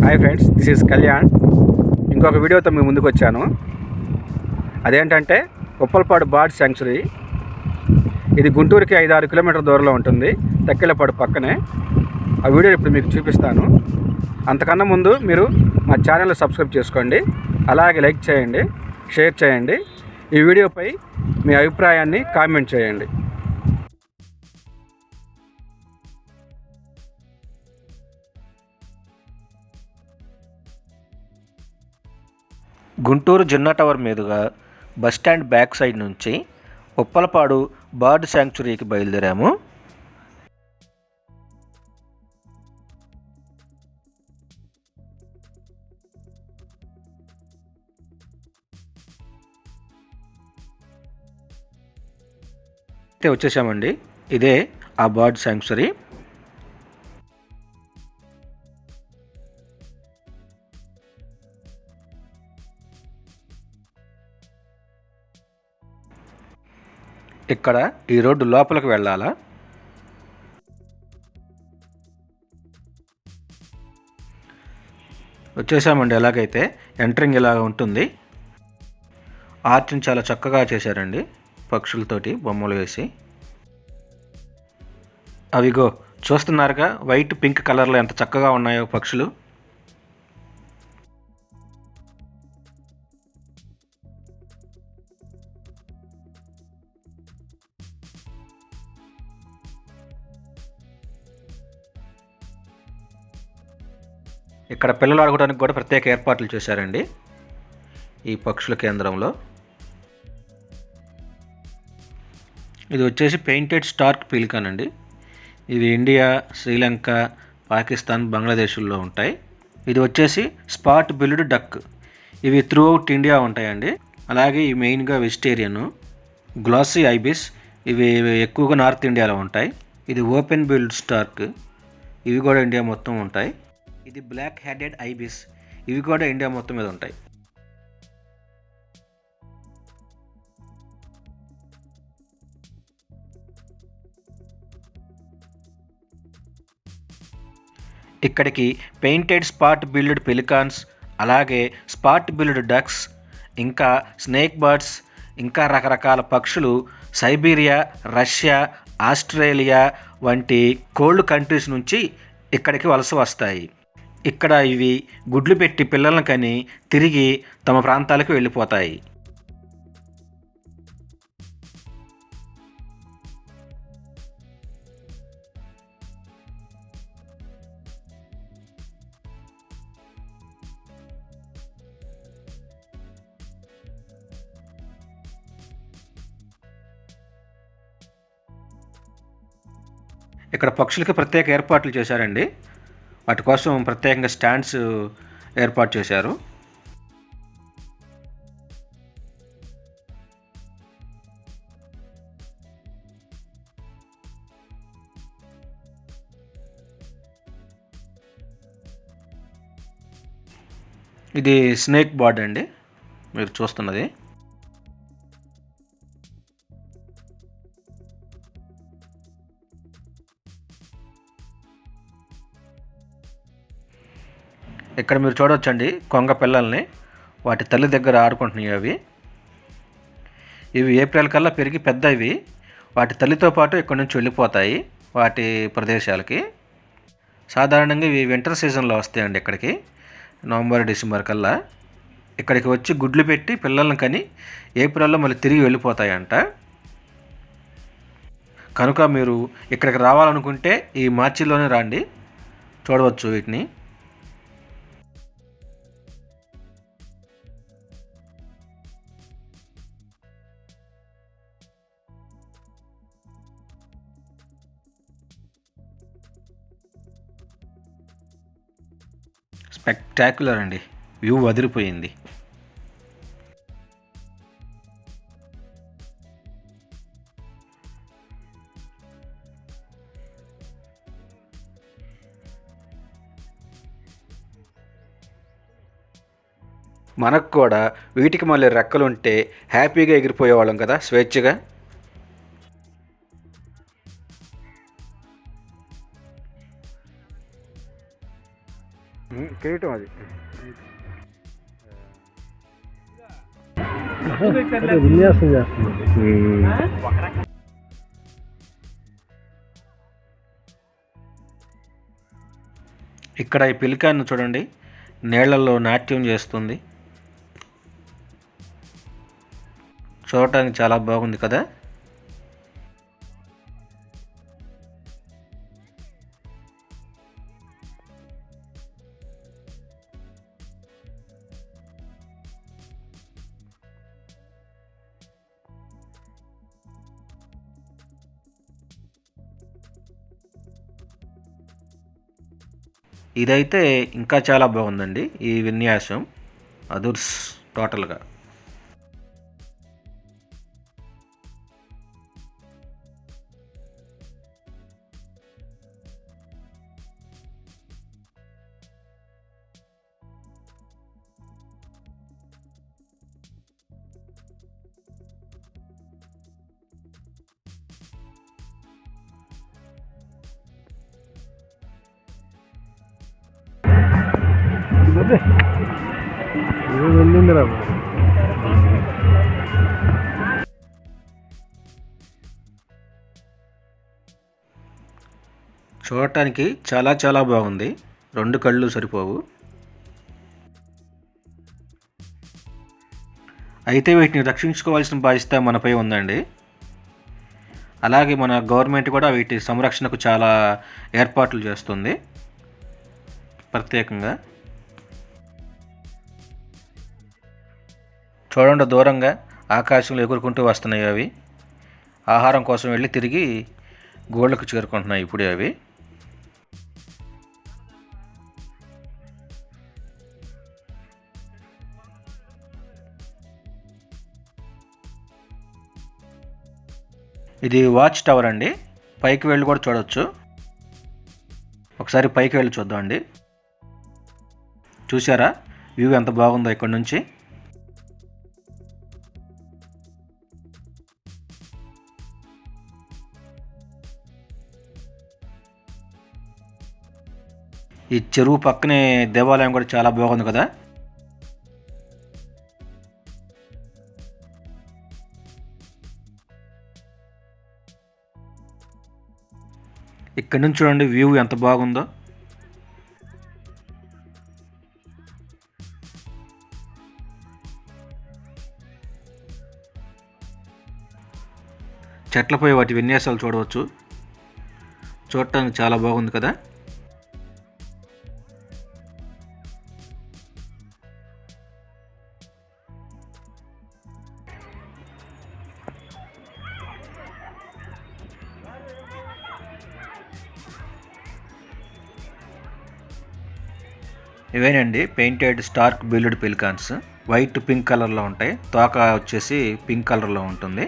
Hi friends, this is Kalyan. ఇంకొక వీడియోతో మీ ముందుకు వచ్చాను. అదేంటంటే ఉప్పలపాడు బర్డ్ శాంక్చురీ. ఇది గుంటూరుకి 5-6 కిలోమీటర్ల దూరంలో ఉంటుంది, తక్కెళ్ళపాడు పక్కనే. ఆ వీడియో ఇప్పుడు మీకు చూపిస్తాను. అంతకన్నా ముందు మీరు మా ఛానల్ని సబ్స్క్రైబ్ చేసుకోండి, అలాగే లైక్ చేయండి, షేర్ చేయండి. ఈ వీడియోపై మీ అభిప్రాయాన్ని కామెంట్ చేయండి. గుంటూరు జిన్నా టవర్ మీదుగా బస్టాండ్ బ్యాక్ సైడ్ నుంచి ఉప్పలపాడు బర్డ్ శాంక్చురీకి బయలుదేరాము. అయితే వచ్చేసామండి. ఇదే ఆ బర్డ్ శాంక్చురీ. ఇక్కడ ఈ రోడ్డు లోపలికి వెళ్ళాలా. వచ్చేసామండి. ఎలాగైతే ఎంట్రింగ్ ఇలాగ ఉంటుంది. ఆర్ట్ని చాలా చక్కగా చేశారండి, పక్షులతోటి బొమ్మలు వేసి. అవిగో చూస్తున్నారుగా, వైట్ పింక్ కలర్లో ఎంత చక్కగా ఉన్నాయో పక్షులు. ఇక్కడ పిల్లలు ఆడుకోవడానికి కూడా ప్రత్యేక ఏర్పాట్లు చేశారండి ఈ పక్షుల కేంద్రంలో. ఇది వచ్చేసి పెయింటెడ్ స్టార్క్ పీలికాన్ అండి. ఇవి ఇండియా, శ్రీలంక, పాకిస్తాన్, బంగ్లాదేశ్లో ఉంటాయి. ఇది వచ్చేసి స్పాట్ బిల్డ్ డక్. ఇవి త్రూ అవుట్ ఇండియా ఉంటాయండి. అలాగే ఇవి మెయిన్గా వెజిటేరియన్. గ్లాసీ ఐబిస్, ఇవి ఎక్కువగా నార్త్ ఇండియాలో ఉంటాయి. ఇది ఓపెన్ బిల్డ్ స్టార్క్, ఇవి కూడా ఇండియా మొత్తం ఉంటాయి. ఇది బ్లాక్ హెడెడ్ ఐబిస్, ఇవి కూడా ఇండియా మొత్తం మీద ఉంటాయి. ఇక్కడికి పెయింటెడ్ స్పాట్ బిల్డ్ పెలికాన్స్, అలాగే స్పాట్ బిల్డ్ డక్స్, ఇంకా స్నేక్ బర్డ్స్, ఇంకా రకరకాల పక్షులు సైబీరియా, రష్యా, ఆస్ట్రేలియా వంటి కోల్డ్ కంట్రీస్ నుంచి ఇక్కడికి వలస వస్తాయి. ఇక్కడ ఇవి గుడ్లు పెట్టి పిల్లలను కని తిరిగి తమ ప్రాంతాలకు వెళ్ళిపోతాయి. ఇక్కడ పక్షులకి ప్రత్యేక ఏర్పాట్లు చేశారండి. వాటి కోసం ప్రత్యేకంగా స్టాండ్స్ ఏర్పాటు చేశారు. ఇది స్నేక్ బర్డ్ అండి మీరు చూస్తున్నది. ఇక్కడ మీరు చూడవచ్చండి కొంగ పిల్లల్ని, వాటి తల్లి దగ్గర ఆడుకుంటున్నాయి. ఇవి ఏప్రిల్ కల్లా పెరిగి పెద్దవి వాటి తల్లితో పాటు ఇక్కడ నుంచి వెళ్ళిపోతాయి వాటి ప్రదేశాలకి. సాధారణంగా ఇవి వింటర్ సీజన్లో వస్తాయండి ఇక్కడికి, నవంబర్, డిసెంబర్ కల్లా. ఇక్కడికి వచ్చి గుడ్లు పెట్టి పిల్లల్ని కని ఏప్రిల్లో మళ్ళీ తిరిగి వెళ్ళిపోతాయంట. కనుక మీరు ఇక్కడికి రావాలనుకుంటే ఈ మార్చిలోనే రండి, చూడవచ్చు వీటిని. స్పెక్టాక్యులర్ అండి, వ్యూ వదిలిపోయింది. మనకు కూడా వీటికి మళ్ళీ రెక్కలుంటే హ్యాపీగా ఎగిరిపోయేవాళ్ళం కదా స్వేచ్ఛగా. కిరీటం అది. విన్యాసం చేస్తుంది. ఇక్కడ ఈ పిలికాన్ని చూడండి, నీళ్లలో నాట్యం చేస్తుంది. చూడటానికి చాలా బాగుంది కదా. ఇదైతే ఇంకా చాలా బాగుందండి. ఈ విన్యాసం అదుర్స్ టోటల్గా. వెళ్ళింది రా. చూడటానికి చాలా చాలా బాగుంది. 2 కళ్ళు సరిపోవు. అయితే వీటిని రక్షించుకోవాల్సిన బాధ్యత మనపై ఉందండి. అలాగే మన గవర్నమెంట్ కూడా వీటి సంరక్షణకు చాలా ఏర్పాట్లు చేస్తుంది ప్రత్యేకంగా. చూడండి, దూరంగా ఆకాశంలో ఎగురుకుంటూ వస్తున్నాయి అవి. ఆహారం కోసం వెళ్ళి తిరిగి గోళ్ళకు చేరుకుంటున్నాయి ఇప్పుడే అవి. ఇది వాచ్ టవర్ అండి. పైకి వెళ్ళి కూడా చూడవచ్చు. ఒకసారి పైకి వెళ్ళి చూద్దామండి. చూసారా వ్యూ ఎంత బాగుందో ఇక్కడ నుంచి. ఈ చెరువు పక్కనే దేవాలయం కూడా చాలా బాగుంది కదా. ఇక్కడ నుంచి చూడండి వ్యూ ఎంత బాగుందో. చెట్లపై వాటి విన్యాసాలు చూడవచ్చు. చూడటానికి చాలా బాగుంది కదా. ఇవేనండి painted stork billed pelicans. White pink కలర్లో ఉంటాయి. తోక వచ్చేసి పింక్ కలర్లో ఉంటుంది.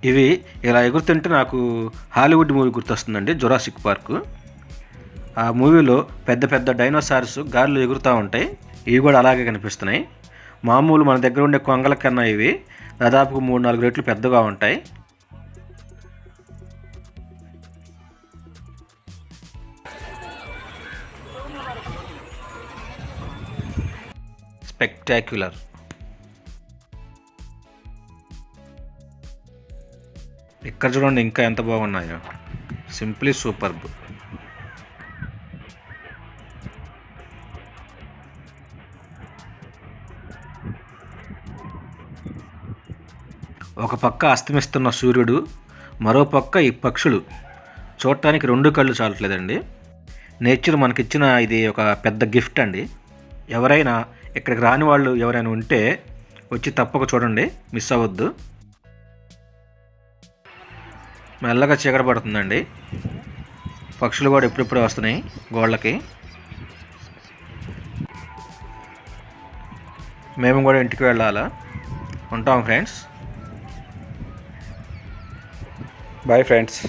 ఇవి ఇలా ఎగురుతుంటే నాకు హాలీవుడ్ మూవీ గుర్తొస్తుందండి, జురాసిక్ పార్క్. ఆ మూవీలో పెద్ద పెద్ద డైనోసార్స్ గాలిలో ఎగురుతూ ఉంటాయి. ఇవి కూడా అలాగే కనిపిస్తున్నాయి. మామూలు మన దగ్గర ఉండే కొంగల కన్నా ఇవి దాదాపు 3-4 రెట్లు పెద్దగా ఉంటాయి. స్పెక్టాక్యులర్. ఇక్కడ చూడండి ఇంకా ఎంత బాగున్నాయో. Simply superb. ఒక పక్క అస్తమిస్తున్న సూర్యుడు, మరో పక్క ఈ పక్షులు. చూడటానికి 2 కళ్ళు చాలట్లేదండి. నేచర్ మనకిచ్చిన ఇది ఒక పెద్ద గిఫ్ట్ అండి. ఎవరైనా ఇక్కడికి రాని వాళ్ళు ఎవరైనా ఉంటే వచ్చి తప్పక చూడండి, మిస్ అవ్వద్దు. మెల్లగా చీకటి పడుతుందండి. పక్షులు కూడా ఎప్పుడెప్పుడే వస్తున్నాయి గోళ్ళకి. మేము కూడా ఇంటికి వెళ్ళాలా. ఉంటాం ఫ్రెండ్స్. Bye friends.